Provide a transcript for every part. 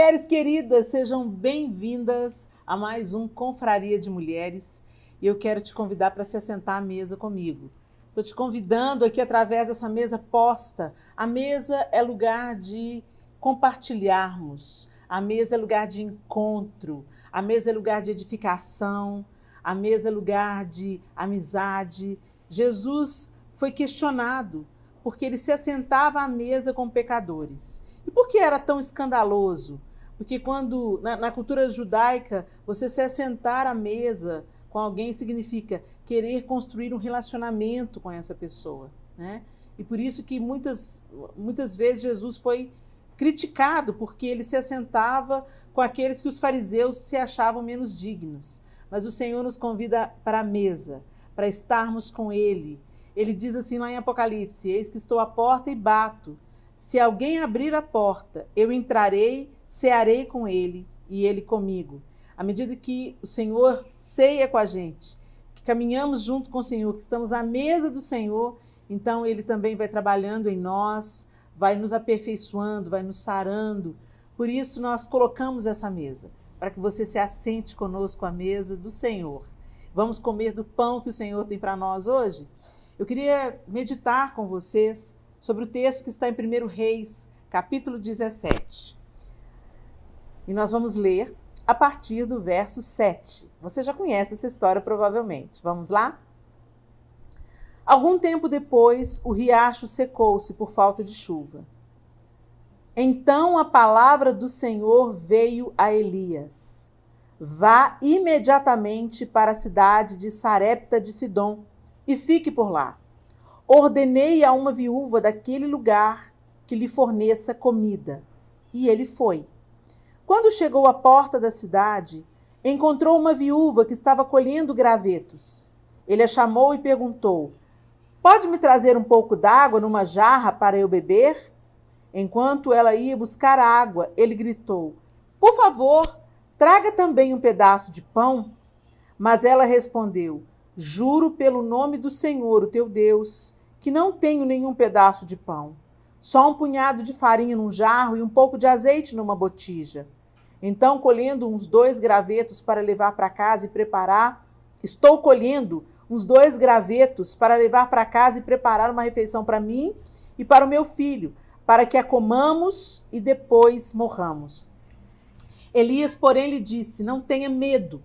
mulheres queridas, sejam bem-vindas a mais um Confraria de Mulheres. E eu quero te convidar para se assentar à mesa comigo. Estou te convidando aqui através dessa mesa posta. A mesa é lugar de compartilharmos. A mesa é lugar de encontro. A mesa é lugar de edificação. A mesa é lugar de amizade. Jesus foi questionado porque ele se assentava à mesa com pecadores. E por que era tão escandaloso? Porque quando, na cultura judaica, você se assentar à mesa com alguém significa querer construir um relacionamento com essa pessoa, né? E por isso que muitas vezes Jesus foi criticado, porque ele se assentava com aqueles que os fariseus se achavam menos dignos. Mas o Senhor nos convida para a mesa, para estarmos com Ele. Ele diz assim lá em Apocalipse: eis que estou à porta e bato. Se alguém abrir a porta, eu entrarei, cearei com ele e ele comigo. À medida que o Senhor ceia com a gente, que caminhamos junto com o Senhor, que estamos à mesa do Senhor, então Ele também vai trabalhando em nós, vai nos aperfeiçoando, vai nos sarando. Por isso nós colocamos essa mesa, para que você se assente conosco à mesa do Senhor. Vamos comer do pão que o Senhor tem para nós hoje? Eu queria meditar com vocês sobre o texto que está em 1 Reis, capítulo 17. E nós vamos ler a partir do verso 7. Você já conhece essa história provavelmente. Vamos lá? Algum tempo depois, o riacho secou-se por falta de chuva. Então a palavra do Senhor veio a Elias: vá imediatamente para a cidade de Sarepta de Sidom e fique por lá. Ordenei a uma viúva daquele lugar que lhe forneça comida. E ele foi. Quando chegou à porta da cidade, encontrou uma viúva que estava colhendo gravetos. Ele a chamou e perguntou: pode me trazer um pouco d'água numa jarra para eu beber? Enquanto ela ia buscar água, ele gritou: por favor, traga também um pedaço de pão. Mas ela respondeu: juro pelo nome do Senhor, o teu Deus, que não tenho nenhum pedaço de pão. Só um punhado de farinha num jarro e um pouco de azeite numa botija. Então, colhendo uns 2 gravetos para levar para casa e preparar, estou colhendo uns 2 gravetos para levar para casa e preparar uma refeição para mim e para o meu filho, para que a comamos e depois morramos. Elias, porém, lhe disse: não tenha medo,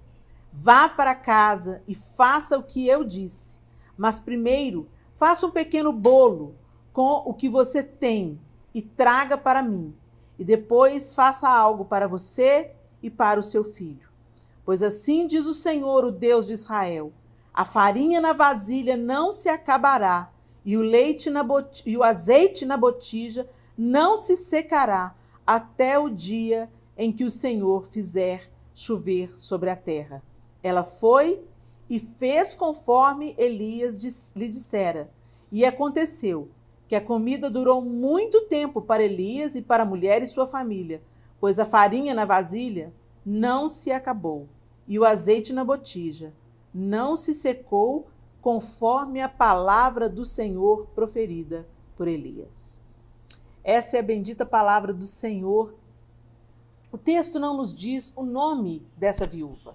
vá para casa e faça o que eu disse. Mas primeiro, faça um pequeno bolo com o que você tem e traga para mim. E depois faça algo para você e para o seu filho. Pois assim diz o Senhor, o Deus de Israel: a farinha na vasilha não se acabará, e o azeite na botija não se secará, até o dia em que o Senhor fizer chover sobre a terra. Ela foi e fez conforme Elias lhe dissera. E aconteceu que a comida durou muito tempo para Elias e para a mulher e sua família, pois a farinha na vasilha não se acabou, e o azeite na botija não se secou, conforme a palavra do Senhor proferida por Elias. Essa é a bendita palavra do Senhor. O texto não nos diz o nome dessa viúva.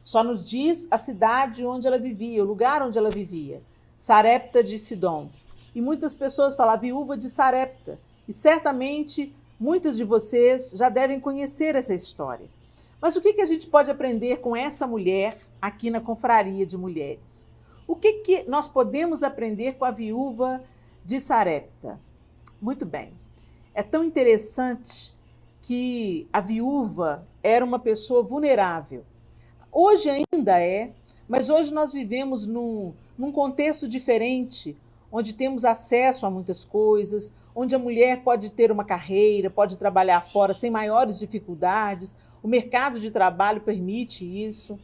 Só nos diz a cidade onde ela vivia, o lugar onde ela vivia, Sarepta de Sidom. E muitas pessoas falam viúva de Sarepta. E certamente muitos de vocês já devem conhecer essa história. Mas o que a gente pode aprender com essa mulher aqui na Confraria de Mulheres? O que nós podemos aprender com a viúva de Sarepta? Muito bem. É tão interessante que a viúva era uma pessoa vulnerável. Hoje ainda é, mas hoje nós vivemos num contexto diferente, onde temos acesso a muitas coisas, onde a mulher pode ter uma carreira, pode trabalhar fora sem maiores dificuldades, o mercado de trabalho permite isso.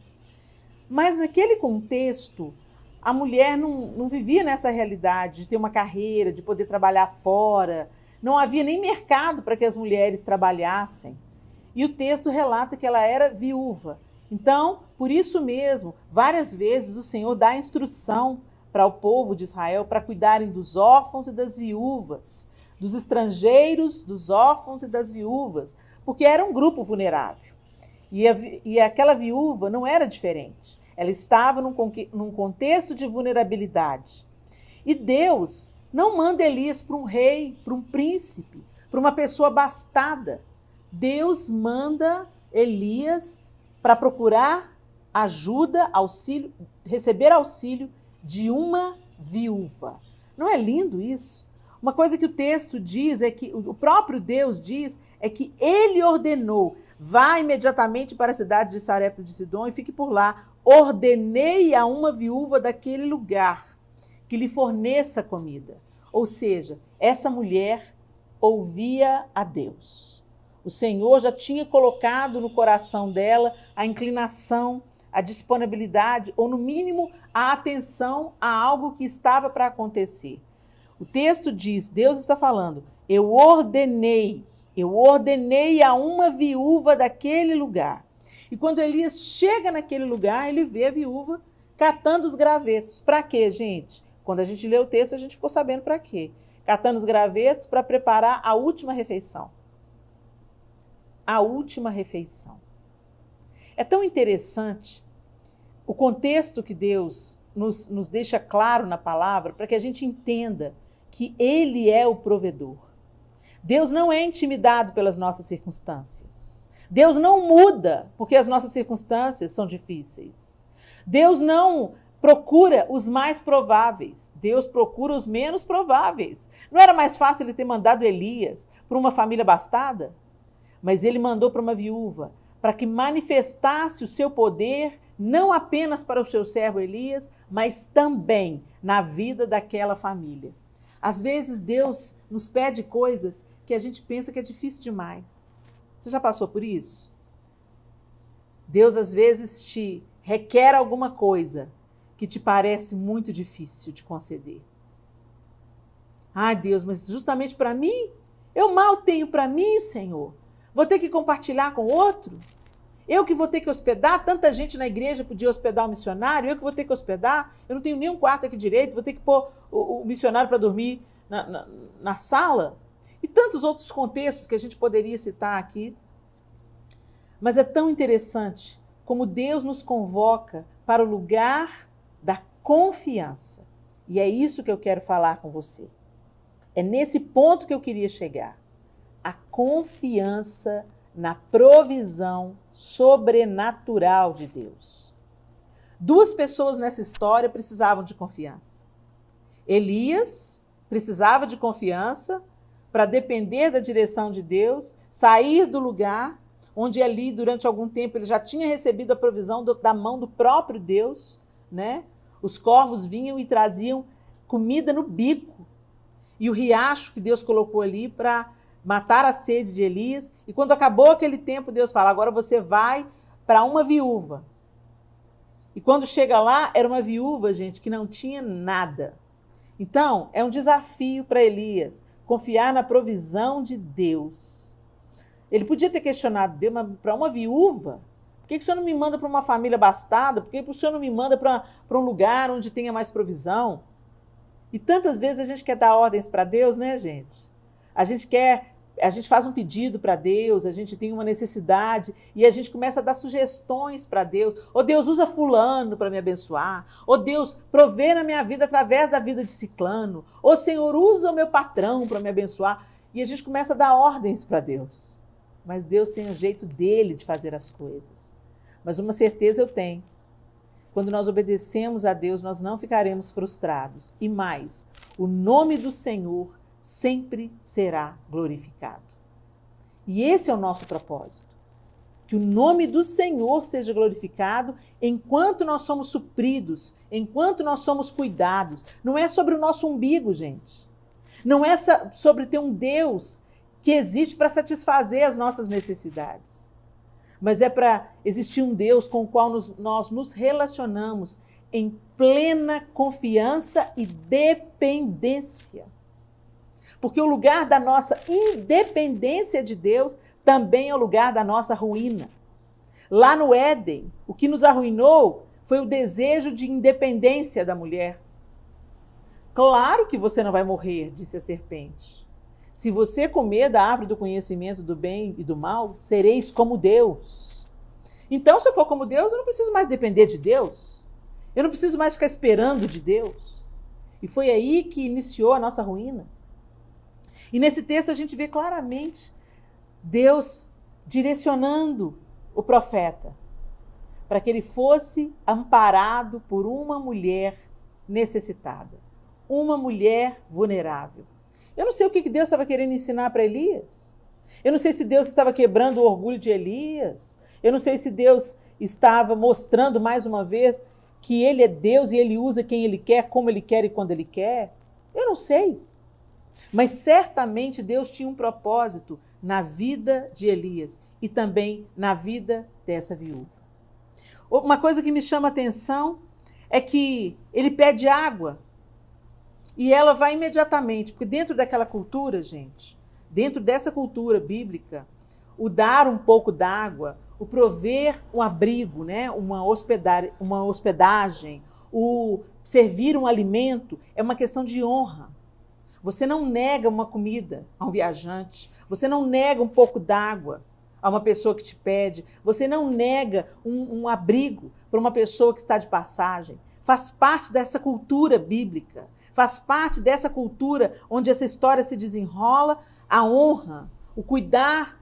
Mas naquele contexto, a mulher não vivia nessa realidade de ter uma carreira, de poder trabalhar fora. Não havia nem mercado para que as mulheres trabalhassem. E o texto relata que ela era viúva. Então, por isso mesmo, várias vezes o Senhor dá instrução para o povo de Israel para cuidarem dos órfãos e das viúvas, dos estrangeiros, dos órfãos e das viúvas, porque era um grupo vulnerável. E aquela viúva não era diferente. Ela estava num contexto de vulnerabilidade. E Deus não manda Elias para um rei, para um príncipe, para uma pessoa abastada. Deus manda Elias para procurar ajuda, auxílio, receber auxílio de uma viúva. Não é lindo isso? Uma coisa que o texto diz, é que o próprio Deus diz, é que ele ordenou: vá imediatamente para a cidade de Sarepta de Sidom e fique por lá. Ordenei a uma viúva daquele lugar que lhe forneça comida. Ou seja, essa mulher ouvia a Deus. O Senhor já tinha colocado no coração dela a inclinação, a disponibilidade, ou no mínimo a atenção a algo que estava para acontecer. O texto diz, Deus está falando, eu ordenei a uma viúva daquele lugar. E quando Elias chega naquele lugar, ele vê a viúva catando os gravetos. Para quê, gente? Quando a gente lê o texto, a gente ficou sabendo para quê. Catando os gravetos para preparar a última refeição. A última refeição. É tão interessante o contexto que Deus nos deixa claro na palavra, para que a gente entenda que Ele é o provedor. Deus não é intimidado pelas nossas circunstâncias. Deus não muda porque as nossas circunstâncias são difíceis. Deus não procura os mais prováveis. Deus procura os menos prováveis. Não era mais fácil ele ter mandado Elias para uma família abastada? Mas ele mandou para uma viúva, para que manifestasse o seu poder, não apenas para o seu servo Elias, mas também na vida daquela família. Às vezes Deus nos pede coisas que a gente pensa que é difícil demais. Você já passou por isso? Deus às vezes te requer alguma coisa que te parece muito difícil de conceder. Ai, Deus, mas justamente para mim? Eu mal tenho para mim, Senhor. Vou ter que compartilhar com outro? Eu que vou ter que hospedar? Tanta gente na igreja podia hospedar um missionário, eu que vou ter que hospedar? Eu não tenho nenhum quarto aqui direito, vou ter que pôr o missionário para dormir na sala? E tantos outros contextos que a gente poderia citar aqui. Mas é tão interessante como Deus nos convoca para o lugar da confiança. E é isso que eu quero falar com você. É nesse ponto que eu queria chegar. A confiança na provisão sobrenatural de Deus. Duas pessoas nessa história precisavam de confiança. Elias precisava de confiança para depender da direção de Deus, sair do lugar onde ali, durante algum tempo, ele já tinha recebido a provisão da mão do próprio Deus, né? Os corvos vinham e traziam comida no bico. E o riacho que Deus colocou ali para matar a sede de Elias. E quando acabou aquele tempo, Deus fala, agora você vai para uma viúva. E quando chega lá, era uma viúva, gente, que não tinha nada. Então, é um desafio para Elias confiar na provisão de Deus. Ele podia ter questionado Deus, mas para uma viúva? Por que o Senhor não me manda para uma família abastada? Por que o Senhor não me manda para um lugar onde tenha mais provisão? E tantas vezes a gente quer dar ordens para Deus, né, gente? A gente faz um pedido para Deus, a gente tem uma necessidade e a gente começa a dar sugestões para Deus. Ou Deus usa fulano para me abençoar. Ou Deus provê na minha vida através da vida de ciclano. Ou Senhor, usa o meu patrão para me abençoar. E a gente começa a dar ordens para Deus. Mas Deus tem um jeito dele de fazer as coisas. Mas uma certeza eu tenho. Quando nós obedecemos a Deus, nós não ficaremos frustrados. E mais, o nome do Senhor sempre será glorificado. E esse é o nosso propósito. Que o nome do Senhor seja glorificado enquanto nós somos supridos, enquanto nós somos cuidados. Não é sobre o nosso umbigo, gente. Não é sobre ter um Deus que existe para satisfazer as nossas necessidades. Mas é para existir um Deus com o qual nós nos relacionamos em plena confiança e dependência. Porque o lugar da nossa independência de Deus também é o lugar da nossa ruína. Lá no Éden, o que nos arruinou foi o desejo de independência da mulher. Claro que você não vai morrer, disse a serpente. Se você comer da árvore do conhecimento do bem e do mal, sereis como Deus. Então, se eu for como Deus, eu não preciso mais depender de Deus. Eu não preciso mais ficar esperando de Deus. E foi aí que iniciou a nossa ruína. E nesse texto a gente vê claramente Deus direcionando o profeta para que ele fosse amparado por uma mulher necessitada, uma mulher vulnerável. Eu não sei o que Deus estava querendo ensinar para Elias. Eu não sei se Deus estava quebrando o orgulho de Elias. Eu não sei se Deus estava mostrando mais uma vez que ele é Deus e ele usa quem ele quer, como ele quer e quando ele quer. Eu não sei. Mas certamente Deus tinha um propósito na vida de Elias e também na vida dessa viúva. Uma coisa que me chama a atenção é que ele pede água e ela vai imediatamente, porque dentro daquela cultura, gente, dentro dessa cultura bíblica, o dar um pouco d'água, o prover um abrigo, né, uma hospedagem, o servir um alimento, é uma questão de honra. Você não nega uma comida a um viajante, você não nega um pouco d'água a uma pessoa que te pede, você não nega um abrigo para uma pessoa que está de passagem. Faz parte dessa cultura bíblica, faz parte dessa cultura onde essa história se desenrola, a honra, o cuidar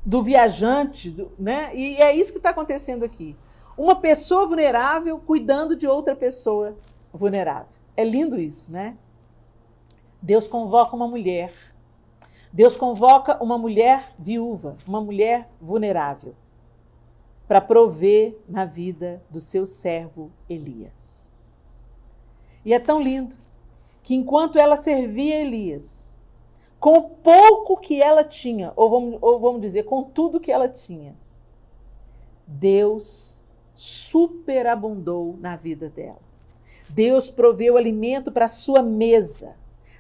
do viajante, né? E é isso que está acontecendo aqui. Uma pessoa vulnerável cuidando de outra pessoa vulnerável. É lindo isso, né? Deus convoca uma mulher. Deus convoca uma mulher viúva, uma mulher vulnerável, para prover na vida do seu servo Elias. E é tão lindo que enquanto ela servia Elias, com o pouco que ela tinha, ou vamos dizer, com tudo que ela tinha, Deus superabundou na vida dela. Deus proveu alimento para a sua mesa.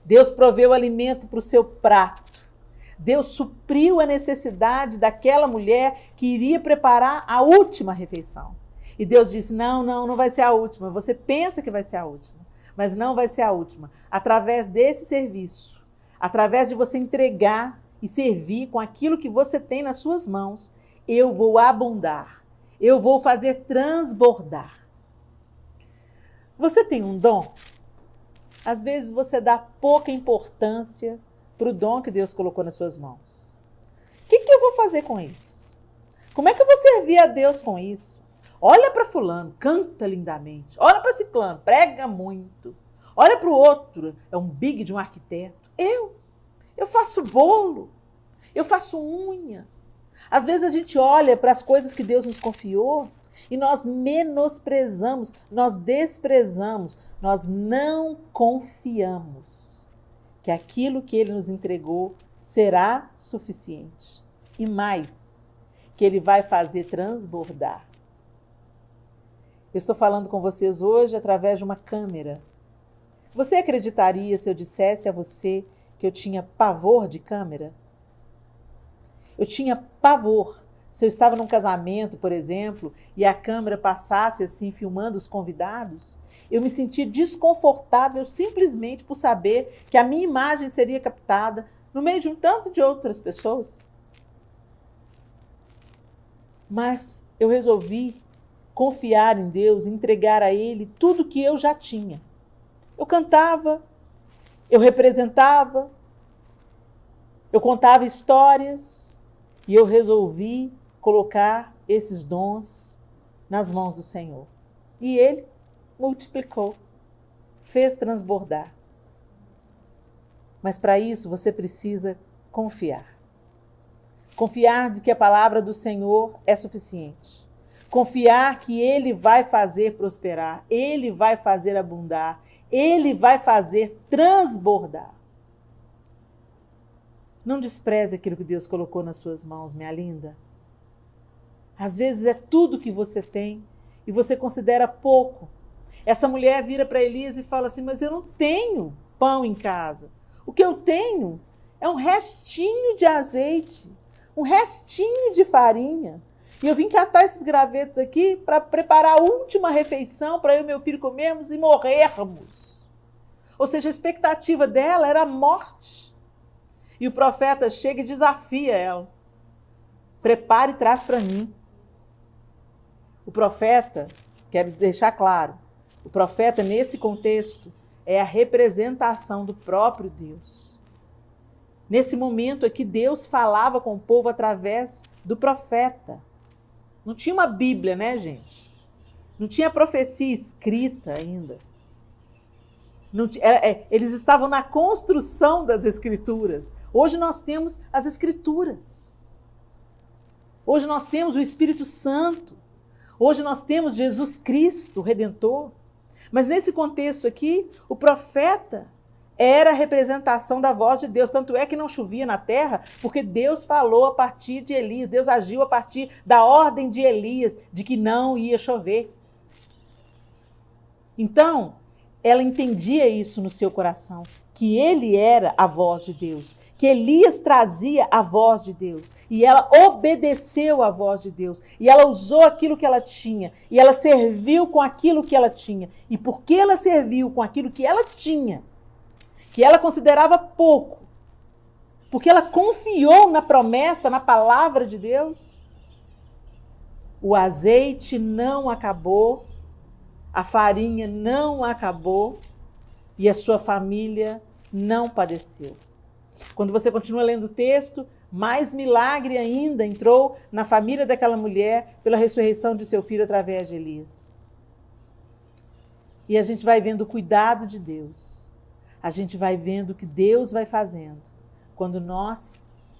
Deus proveu alimento para o seu prato. Deus supriu a necessidade daquela mulher que iria preparar a última refeição. E Deus disse, não vai ser a última. Você pensa que vai ser a última, mas não vai ser a última. Através desse serviço, através de você entregar e servir com aquilo que você tem nas suas mãos, eu vou abundar. Eu vou fazer transbordar. Você tem um dom? Às vezes você dá pouca importância para o dom que Deus colocou nas suas mãos. O que eu vou fazer com isso? Como é que eu vou servir a Deus com isso? Olha para fulano, canta lindamente. Olha para ciclano, prega muito. Olha para o outro, é um big de um arquiteto. Eu faço bolo, eu faço unha. Às vezes a gente olha para as coisas que Deus nos confiou e nós menosprezamos, nós desprezamos, nós não confiamos que aquilo que Ele nos entregou será suficiente. E mais, que Ele vai fazer transbordar. Eu estou falando com vocês hoje através de uma câmera. Você acreditaria se eu dissesse a você que eu tinha pavor de câmera? Eu tinha pavor. Se eu estava num casamento, por exemplo, e a câmera passasse assim, filmando os convidados, eu me sentia desconfortável simplesmente por saber que a minha imagem seria captada no meio de um tanto de outras pessoas. Mas eu resolvi confiar em Deus, entregar a Ele tudo que eu já tinha. Eu cantava, eu representava, eu contava histórias e eu resolvi colocar esses dons nas mãos do Senhor. E Ele multiplicou, fez transbordar. Mas para isso você precisa confiar. Confiar de que a palavra do Senhor é suficiente. Confiar que Ele vai fazer prosperar, Ele vai fazer abundar, Ele vai fazer transbordar. Não despreze aquilo que Deus colocou nas suas mãos, minha linda. Às vezes é tudo que você tem e você considera pouco. Essa mulher vira para Elias e fala assim, mas eu não tenho pão em casa. O que eu tenho é um restinho de azeite, um restinho de farinha. E eu vim catar esses gravetos aqui para preparar a última refeição para eu e meu filho comermos e morrermos. Ou seja, a expectativa dela era a morte. E o profeta chega e desafia ela. Prepare e traz para mim. O profeta, quero deixar claro, o profeta nesse contexto é a representação do próprio Deus. Nesse momento aqui, Deus falava com o povo através do profeta. Não tinha uma Bíblia, né, gente? Não tinha profecia escrita ainda. Eles estavam na construção das Escrituras. Hoje nós temos as Escrituras. Hoje nós temos o Espírito Santo. Hoje nós temos Jesus Cristo, o Redentor. Mas nesse contexto aqui, o profeta era a representação da voz de Deus. Tanto é que não chovia na terra, porque Deus falou a partir de Elias. Deus agiu a partir da ordem de Elias, de que não ia chover. Então, ela entendia isso no seu coração, que ele era a voz de Deus, que Elias trazia a voz de Deus, e ela obedeceu à voz de Deus, e ela usou aquilo que ela tinha, e ela serviu com aquilo que ela tinha. E porque ela serviu com aquilo que ela tinha, que ela considerava pouco, porque ela confiou na promessa, na palavra de Deus, o azeite não acabou, a farinha não acabou e a sua família não padeceu. Quando você continua lendo o texto, mais milagre ainda entrou na família daquela mulher pela ressurreição de seu filho através de Elias. E a gente vai vendo o cuidado de Deus. A gente vai vendo o que Deus vai fazendo quando nós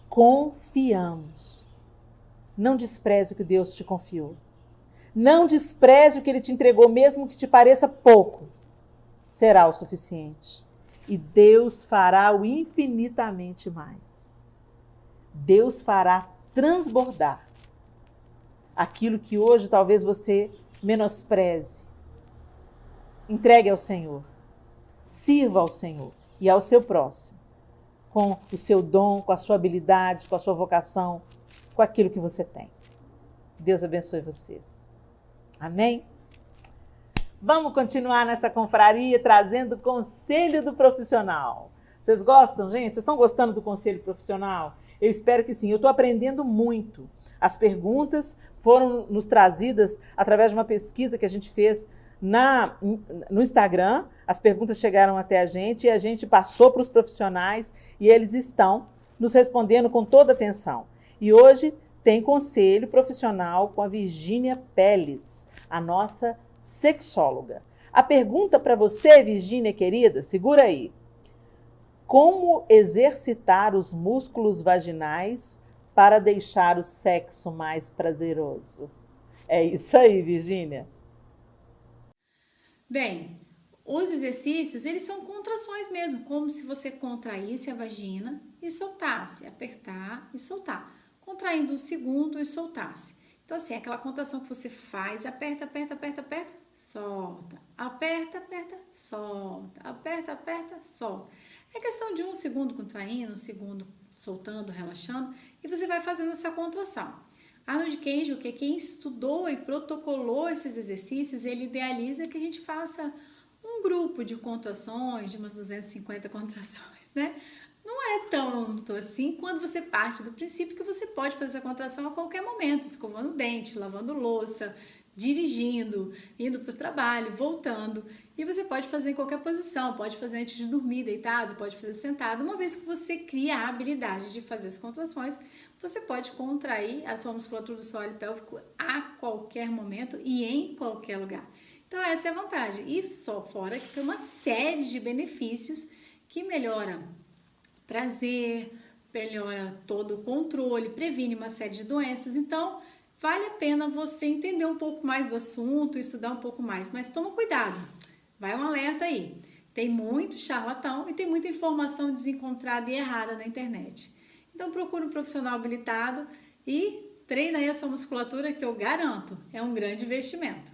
confiamos. Não despreze o que Deus te confiou. Não despreze o que ele te entregou, mesmo que te pareça pouco. Será o suficiente. E Deus fará o infinitamente mais. Deus fará transbordar aquilo que hoje talvez você menospreze. Entregue ao Senhor. Sirva ao Senhor e ao seu próximo, com o seu dom, com a sua habilidade, com a sua vocação, com aquilo que você tem. Deus abençoe vocês. Amém? Vamos continuar nessa confraria trazendo o conselho do profissional. Vocês gostam, gente? Vocês estão gostando do conselho profissional? Eu espero que sim. Eu estou aprendendo muito. As perguntas foram nos trazidas através de uma pesquisa que a gente fez no Instagram. As perguntas chegaram até a gente e a gente passou para os profissionais e eles estão nos respondendo com toda atenção. E hoje tem conselho profissional com a Virgínia Peles, a nossa sexóloga. A pergunta para você, Virgínia querida, segura aí. Como exercitar os músculos vaginais para deixar o sexo mais prazeroso? É isso aí, Virgínia. Bem, os exercícios, eles são contrações mesmo, como se você contraísse a vagina e soltasse, apertar e soltar. Contraindo um segundo e soltasse. Então, assim, aquela contração que você faz, aperta, aperta, aperta, aperta, solta. Aperta, aperta, solta. Aperta, aperta, solta. É questão de um segundo contraindo, um segundo soltando, relaxando, e você vai fazendo essa contração. Arnold Kensel, que é quem estudou e protocolou esses exercícios, ele idealiza que a gente faça um grupo de contrações, de umas 250 contrações, né? Não é tanto assim quando você parte do princípio que você pode fazer essa contração a qualquer momento, escovando dente, lavando louça, dirigindo, indo para o trabalho, voltando. E você pode fazer em qualquer posição, pode fazer antes de dormir, deitado, pode fazer sentado. Uma vez que você cria a habilidade de fazer as contrações, você pode contrair a sua musculatura do assoalho pélvico a qualquer momento e em qualquer lugar. Então essa é a vantagem. E só fora que tem uma série de benefícios que melhoram prazer, melhora todo o controle, previne uma série de doenças. Então, vale a pena você entender um pouco mais do assunto, estudar um pouco mais. Mas toma cuidado, vai um alerta aí. Tem muito charlatão e tem muita informação desencontrada e errada na internet. Então, procure um profissional habilitado e treina aí a sua musculatura, que eu garanto, é um grande investimento.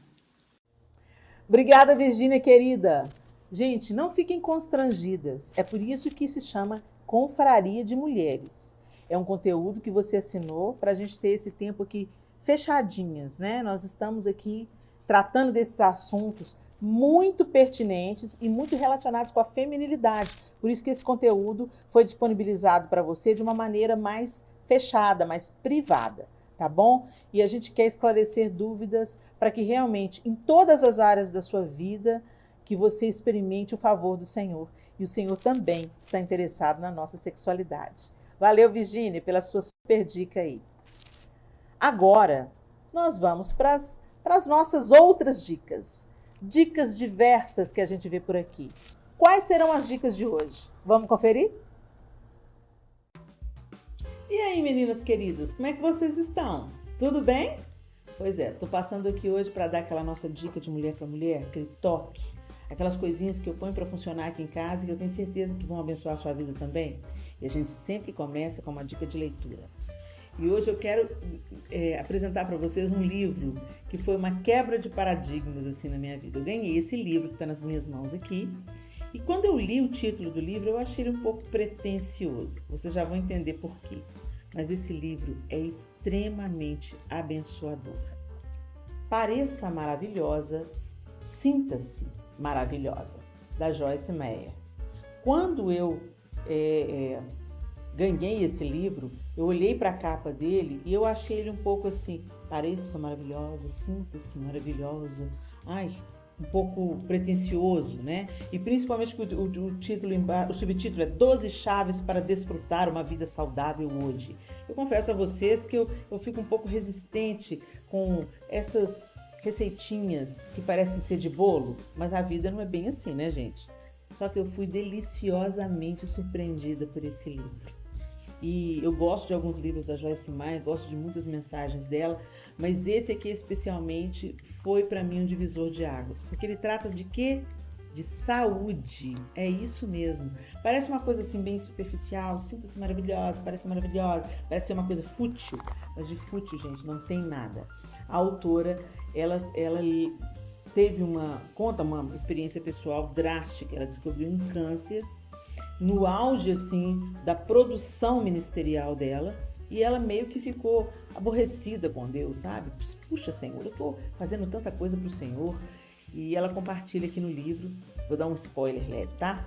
Obrigada, Virgínia, querida. Gente, não fiquem constrangidas. É por isso que se chama Confraria de Mulheres. É um conteúdo que você assinou para a gente ter esse tempo aqui fechadinhas, né? Nós estamos aqui tratando desses assuntos muito pertinentes e muito relacionados com a feminilidade. Por isso que esse conteúdo foi disponibilizado para você de uma maneira mais fechada, mais privada, tá bom? E a gente quer esclarecer dúvidas para que realmente, em todas as áreas da sua vida, que você experimente o favor do Senhor. E o Senhor também está interessado na nossa sexualidade. Valeu, Virgínia, pela sua super dica aí. Agora, nós vamos para as nossas outras dicas. Dicas diversas que a gente vê por aqui. Quais serão as dicas de hoje? Vamos conferir? E aí, meninas queridas, como é que vocês estão? Tudo bem? Pois é, tô passando aqui hoje para dar aquela nossa dica de mulher para mulher, aquele toque, aquelas coisinhas que eu ponho para funcionar aqui em casa e que eu tenho certeza que vão abençoar a sua vida também. E a gente sempre começa com uma dica de leitura. E hoje eu quero apresentar para vocês um livro que foi uma quebra de paradigmas assim na minha vida. Eu ganhei esse livro que está nas minhas mãos aqui. E quando eu li o título do livro, eu achei ele um pouco pretensioso. Vocês já vão entender por quê. Mas esse livro é extremamente abençoador. Pareça maravilhosa, sinta-se maravilhosa, da Joyce Meyer. Quando eu ganhei esse livro, eu olhei para a capa dele e eu achei ele um pouco assim, pareça maravilhosa, sinta-se maravilhosa. Ai, um pouco pretensioso, né? E principalmente o título, o subtítulo é 12 chaves para desfrutar uma vida saudável hoje. Eu confesso a vocês que eu fico um pouco resistente com essas receitinhas que parecem ser de bolo, mas a vida não é bem assim, né, gente? Só que eu fui deliciosamente surpreendida por esse livro. E eu gosto de alguns livros da Joyce Meyer, gosto de muitas mensagens dela, mas esse aqui especialmente foi para mim um divisor de águas, porque ele trata de quê? De saúde, é isso mesmo. Parece uma coisa assim bem superficial, sinta-se maravilhosa, parece ser uma coisa fútil, mas de fútil, gente, não tem nada. A autora, ela teve conta uma experiência pessoal drástica, ela descobriu um câncer no auge, assim, da produção ministerial dela, e ela meio que ficou aborrecida com Deus, sabe? Puxa, Senhor, eu tô fazendo tanta coisa pro Senhor. E ela compartilha aqui no livro, vou dar um spoiler leve, tá?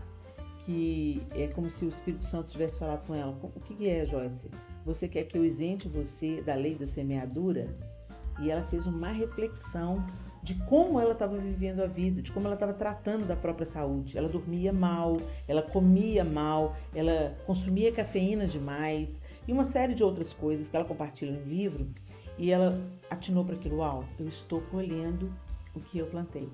Que é como se o Espírito Santo tivesse falado com ela. O que é, Joyce? Você quer que eu isente você da lei da semeadura? E ela fez uma reflexão de como ela estava vivendo a vida, de como ela estava tratando da própria saúde. Ela dormia mal, ela comia mal, ela consumia cafeína demais e uma série de outras coisas que ela compartilha no livro. E ela atinou para aquilo, eu estou colhendo o que eu plantei.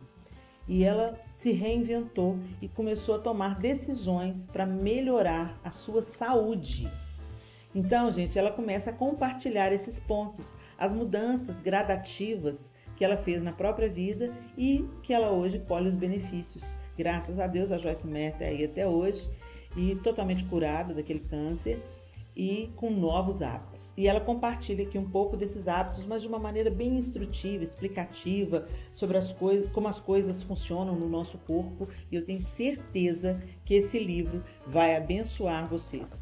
E ela se reinventou e começou a tomar decisões para melhorar a sua saúde. Então, gente, ela começa a compartilhar esses pontos, as mudanças gradativas que ela fez na própria vida e que ela hoje colhe os benefícios. Graças a Deus, a Joyce Meyer está aí até hoje e totalmente curada daquele câncer e com novos hábitos. E ela compartilha aqui um pouco desses hábitos, mas de uma maneira bem instrutiva, explicativa, sobre as coisas, como as coisas funcionam no nosso corpo. E eu tenho certeza que esse livro vai abençoar vocês.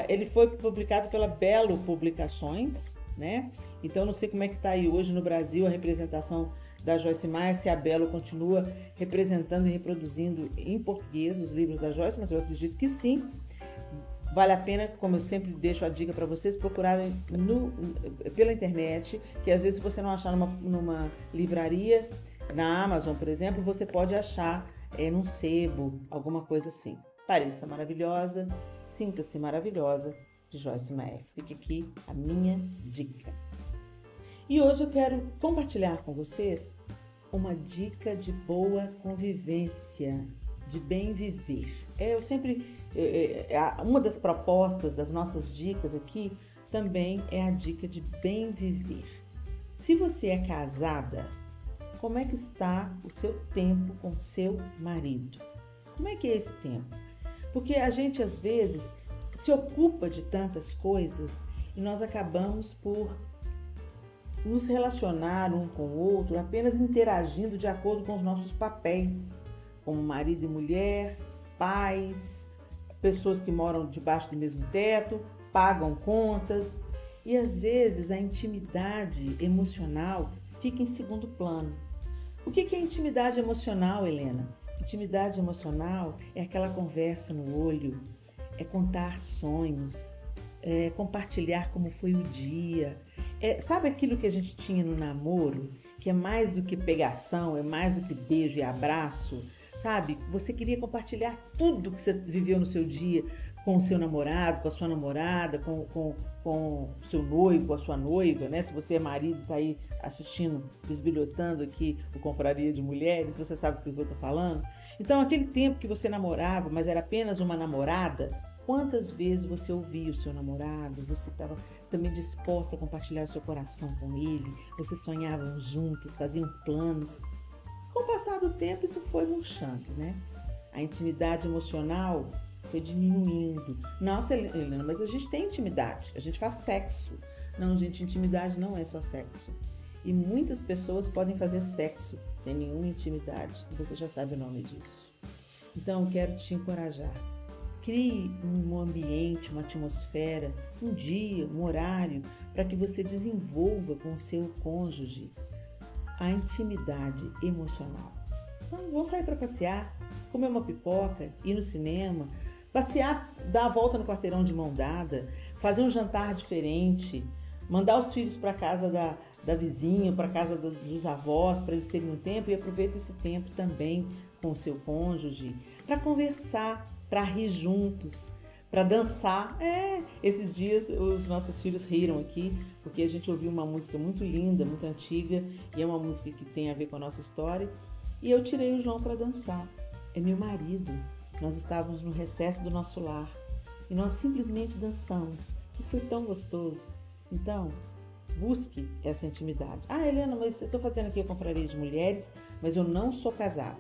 Ele foi publicado pela Belo Publicações, né? Então, não sei como é que está aí hoje no Brasil a representação da Joyce Meyer, se a Belo continua representando e reproduzindo em português os livros da Joyce, mas eu acredito que sim. Vale a pena, como eu sempre deixo a dica para vocês, procurarem pela internet, que às vezes se você não achar numa livraria, na Amazon, por exemplo, você pode achar num sebo, alguma coisa assim. Pareça maravilhosa, sinta-se maravilhosa, de Joyce Meyer. Fique aqui a minha dica. E hoje eu quero compartilhar com vocês uma dica de boa convivência, de bem viver. Eu sempre, uma das propostas das nossas dicas aqui também é a dica de bem viver. Se você é casada, como é que está o seu tempo com seu marido? Como é que é esse tempo? Porque a gente às vezes se ocupa de tantas coisas e nós acabamos por nos relacionar um com o outro apenas interagindo de acordo com os nossos papéis, como marido e mulher, pais, pessoas que moram debaixo do mesmo teto, pagam contas, e às vezes a intimidade emocional fica em segundo plano. O que é intimidade emocional, Helena? Intimidade emocional é aquela conversa no olho, é contar sonhos, é compartilhar como foi o dia. Sabe aquilo que a gente tinha no namoro, que é mais do que pegação, é mais do que beijo e abraço? Sabe? Você queria compartilhar tudo que você viveu no seu dia com o seu namorado, com a sua namorada, com o seu noivo, com a sua noiva, né? Se você é marido, está aí assistindo, bisbilhotando aqui o Confraria de Mulheres, você sabe do que eu estou falando? Então, aquele tempo que você namorava, mas era apenas uma namorada, quantas vezes você ouvia o seu namorado, você estava também disposta a compartilhar o seu coração com ele, vocês sonhavam juntos, faziam planos. Com o passar do tempo, isso foi murchando, né? A intimidade emocional foi diminuindo. Nossa, Helena, mas a gente tem intimidade, a gente faz sexo. Não, gente, intimidade não é só sexo. E muitas pessoas podem fazer sexo sem nenhuma intimidade. Você já sabe o nome disso. Então, eu quero te encorajar. Crie um ambiente, uma atmosfera, um dia, um horário, para que você desenvolva com o seu cônjuge a intimidade emocional. Vão sair para passear, comer uma pipoca, ir no cinema, passear, dar a volta no quarteirão de mão dada, fazer um jantar diferente, mandar os filhos para casa da vizinha, para casa dos avós, para eles terem um tempo, e aproveita esse tempo também com o seu cônjuge, para conversar, para rir juntos, para dançar. Esses dias os nossos filhos riram aqui, porque a gente ouviu uma música muito linda, muito antiga, e é uma música que tem a ver com a nossa história, e eu tirei o João para dançar. É meu marido. Nós estávamos no recesso do nosso lar, e nós simplesmente dançamos, e foi tão gostoso. Então, busque essa intimidade. Helena, mas eu estou fazendo aqui a Confraria de Mulheres, mas eu não sou casada.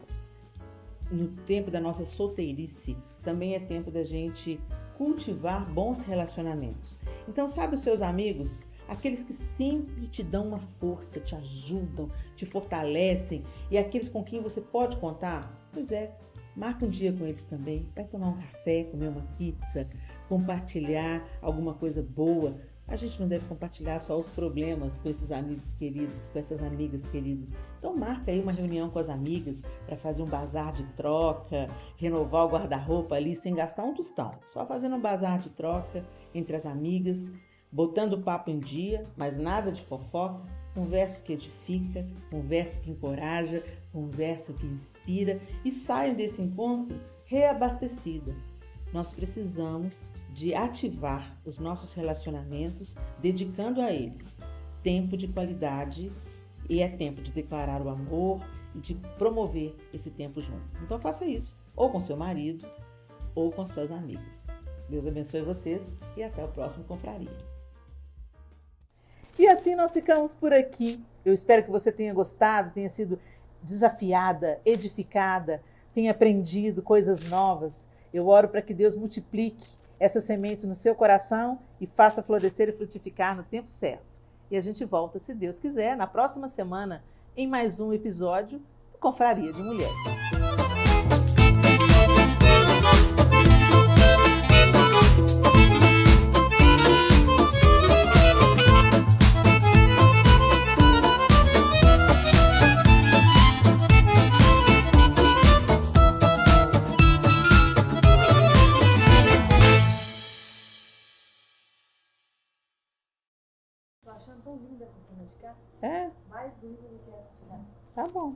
No tempo da nossa solteirice, também é tempo da gente cultivar bons relacionamentos. Então, sabe os seus amigos? Aqueles que sempre te dão uma força, te ajudam, te fortalecem, e aqueles com quem você pode contar? Pois é, marca um dia com eles também. Vai tomar um café, comer uma pizza, compartilhar alguma coisa boa. A gente não deve compartilhar só os problemas com esses amigos queridos, com essas amigas queridas. Então marca aí uma reunião com as amigas para fazer um bazar de troca, renovar o guarda-roupa ali sem gastar um tostão. Só fazendo um bazar de troca entre as amigas, botando o papo em dia, mas nada de fofoca. Conversa que edifica, conversa que encoraja, conversa que inspira, e saiam desse encontro reabastecida. Nós precisamos de ativar os nossos relacionamentos, dedicando a eles tempo de qualidade, e é tempo de declarar o amor e de promover esse tempo juntos. Então faça isso, ou com seu marido, ou com suas amigas. Deus abençoe vocês e até o próximo Confraria. E assim nós ficamos por aqui. Eu espero que você tenha gostado, tenha sido desafiada, edificada, tenha aprendido coisas novas. Eu oro para que Deus multiplique essas sementes no seu coração e faça florescer e frutificar no tempo certo. E a gente volta, se Deus quiser, na próxima semana, em mais um episódio do Confraria de Mulheres. Tô achando tão linda essa cena de cá. Mais linda do que essa de cá. Tá bom.